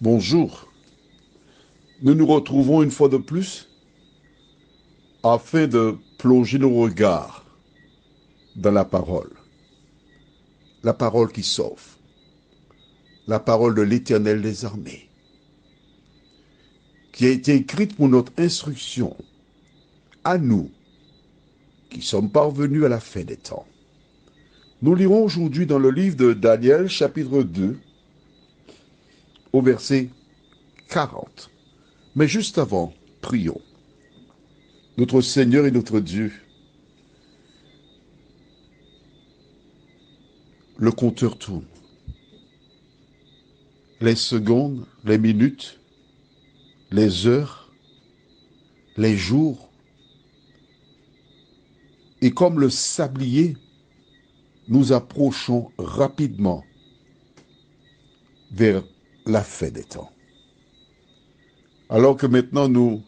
Bonjour, nous nous retrouvons une fois de plus afin de plonger nos regards dans la parole qui sauve, la parole de l'Éternel des armées, qui a été écrite pour notre instruction, à nous qui sommes parvenus à la fin des temps. Nous lirons aujourd'hui dans le livre de Daniel, chapitre 2, au verset 40. Mais juste avant, prions. Notre Seigneur et notre Dieu, le compteur tourne. Les secondes, les minutes, les heures, les jours, et comme le sablier, nous approchons rapidement vers la fin des temps. Alors que maintenant nous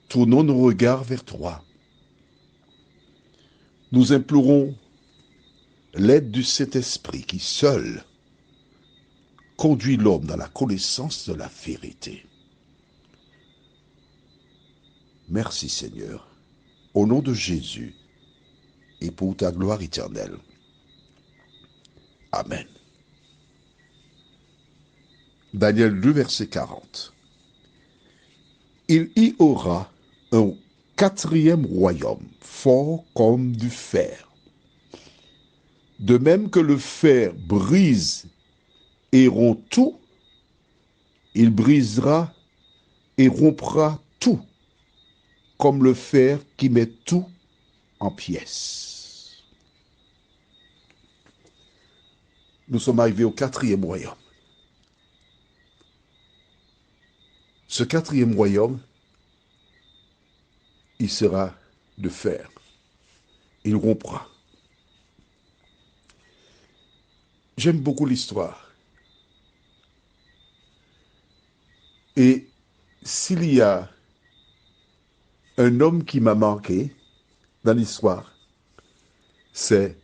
tournons nos regards vers toi, nous implorons l'aide du Saint-Esprit qui seul conduit l'homme dans la connaissance de la vérité. Merci Seigneur, au nom de Jésus et pour ta gloire éternelle. Amen. Daniel 2, verset 40. Il y aura un quatrième royaume, fort comme du fer. De même que le fer brise et rompt tout, il brisera et rompra tout, comme le fer qui met tout en pièces. Nous sommes arrivés au quatrième royaume. Ce quatrième royaume, il sera de fer. Il rompra. J'aime beaucoup l'histoire. Et s'il y a un homme qui m'a marqué dans l'histoire, c'est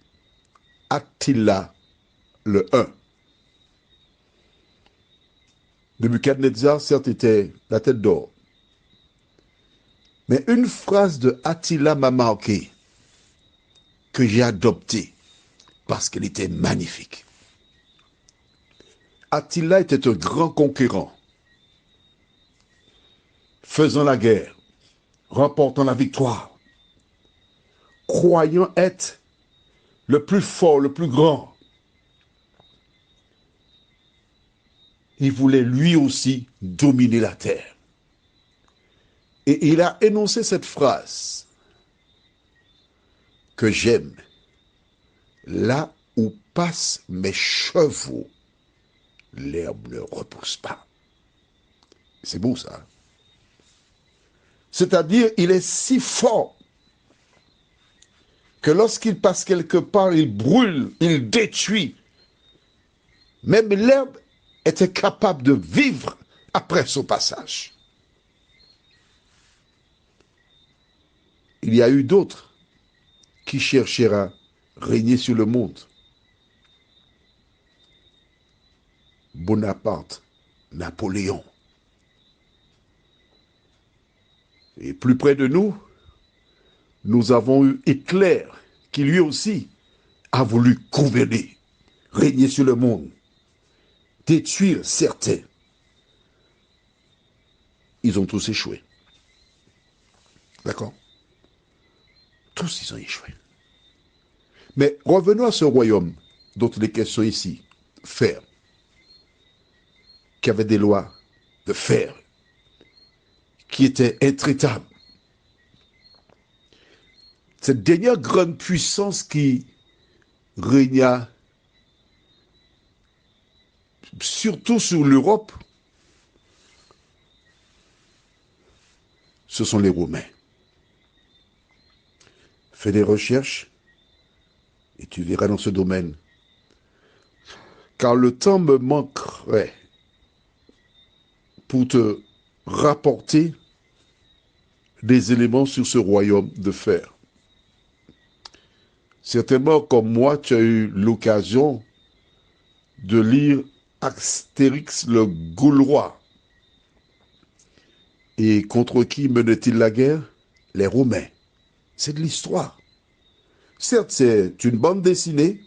Attila le 1. Nebuchadnezzar, certes, était la tête d'or. Mais une phrase de Attila m'a marqué, que j'ai adoptée, parce qu'elle était magnifique. Attila était un grand conquérant, faisant la guerre, remportant la victoire, croyant être le plus fort, le plus grand. Il voulait lui aussi dominer la terre. Et il a énoncé cette phrase que j'aime. Là où passent mes chevaux, l'herbe ne repousse pas. C'est beau ça. C'est-à-dire, il est si fort que lorsqu'il passe quelque part, il brûle, il détruit. Même l'herbe était capable de vivre après son passage. Il y a eu d'autres qui cherchèrent à régner sur le monde. Bonaparte, Napoléon. Et plus près de nous, nous avons eu Hitler, qui lui aussi a voulu gouverner, régner sur le monde, détruire certains. Ils ont tous échoué. D'accord? Tous, ils ont échoué. Mais revenons à ce royaume dont il est question ici, fer, qui avait des lois de fer, qui étaient intraitables. Cette dernière grande puissance qui régna surtout sur l'Europe, ce sont les Romains. Fais des recherches et tu verras dans ce domaine. Car le temps me manquerait pour te rapporter des éléments sur ce royaume de fer. Certainement, comme moi, tu as eu l'occasion de lire Astérix le Gaulois. Et contre qui menait-il la guerre? Les Romains. C'est de l'histoire. Certes, c'est une bande dessinée,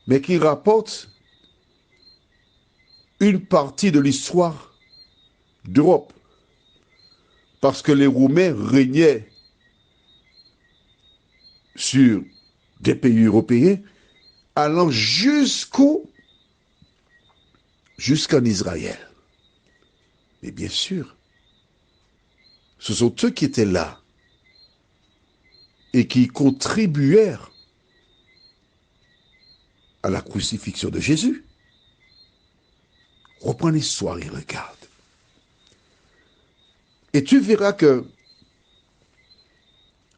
mais qui rapporte une partie de l'histoire d'Europe. Parce que les Romains régnaient sur des pays européens, allant jusqu'en Israël. Mais bien sûr, ce sont eux qui étaient là et qui contribuèrent à la crucifixion de Jésus. Reprends l'histoire et regarde. Et tu verras que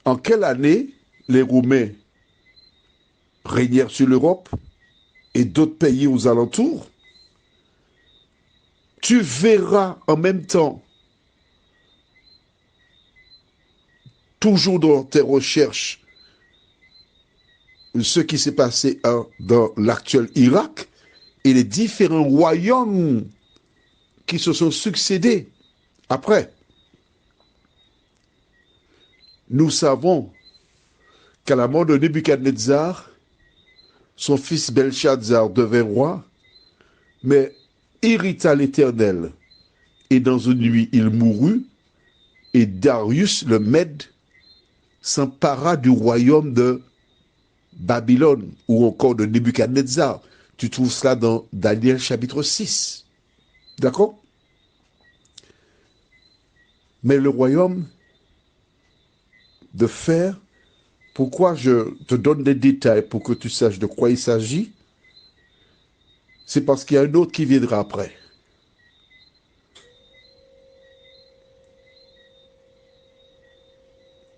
en quelle année les Romains régnèrent sur l'Europe et d'autres pays aux alentours. Tu verras en même temps, toujours dans tes recherches, ce qui s'est passé dans l'actuel Irak et les différents royaumes qui se sont succédés après. Nous savons qu'à la mort de Nebuchadnezzar, son fils Belshazzar devint roi, mais irrita l'Éternel. Et dans une nuit, il mourut, et Darius le Mède s'empara du royaume de Babylone, ou encore de Nebuchadnezzar. Tu trouves cela dans Daniel chapitre 6. D'accord? Mais le royaume de fer, pourquoi je te donne des détails pour que tu saches de quoi il s'agit? C'est parce qu'il y a un autre qui viendra après.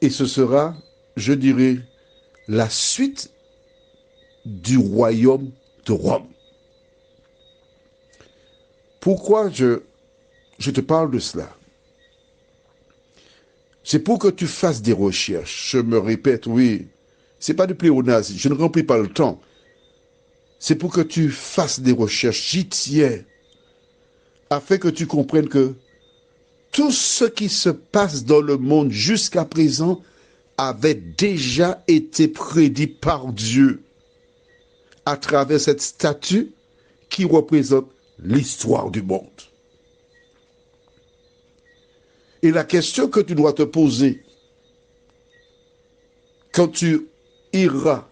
Et ce sera, je dirais, la suite du royaume de Rome. Pourquoi je te parle de cela? C'est pour que tu fasses des recherches. Je me répète, oui, c'est pas du pléonasme, je ne remplis pas le temps. C'est pour que tu fasses des recherches, j'y tiens, afin que tu comprennes que tout ce qui se passe dans le monde jusqu'à présent avait déjà été prédit par Dieu à travers cette statue qui représente l'histoire du monde. Et la question que tu dois te poser quand tu iras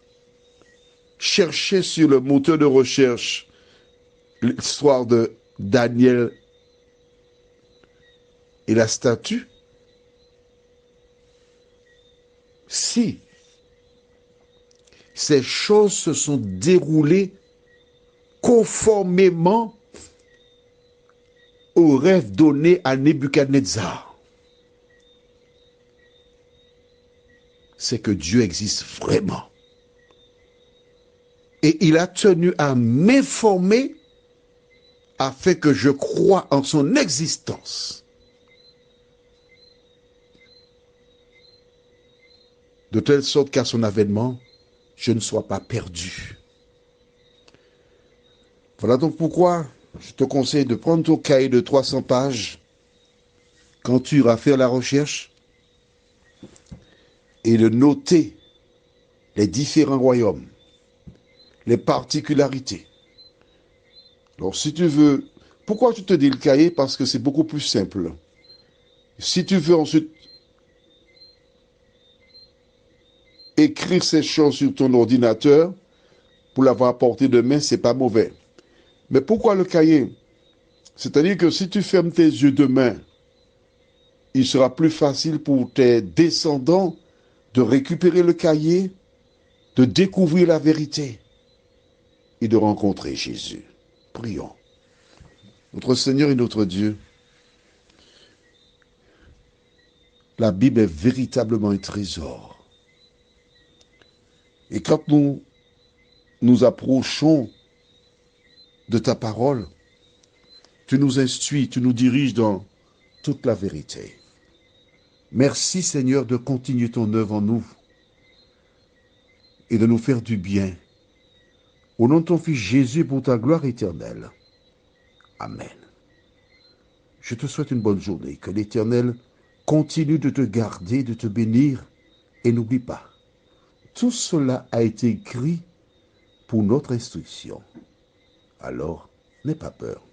chercher sur le moteur de recherche l'histoire de Daniel et la statue, si ces choses se sont déroulées conformément au rêve donné à Nebuchadnezzar, c'est que Dieu existe vraiment. Et il a tenu à m'informer afin que je croie en son existence. De telle sorte qu'à son avènement, je ne sois pas perdu. Voilà donc pourquoi je te conseille de prendre ton cahier de 300 pages quand tu iras faire la recherche et de noter les différents royaumes, les particularités. Alors si tu veux, pourquoi je te dis le cahier? Parce que c'est beaucoup plus simple. Si tu veux ensuite écrire ces choses sur ton ordinateur pour l'avoir à portée de main, c'est pas mauvais. Mais pourquoi le cahier? C'est-à-dire que si tu fermes tes yeux demain, il sera plus facile pour tes descendants de récupérer le cahier, de découvrir la vérité et de rencontrer Jésus. Prions. Notre Seigneur et notre Dieu, la Bible est véritablement un trésor. Et quand nous nous approchons de ta parole, tu nous instruis, tu nous diriges dans toute la vérité. Merci Seigneur de continuer ton œuvre en nous et de nous faire du bien. Au nom de ton Fils Jésus, pour ta gloire éternelle. Amen. Je te souhaite une bonne journée. Que l'Éternel continue de te garder, de te bénir. Et n'oublie pas, tout cela a été écrit pour notre instruction. Alors, n'aie pas peur.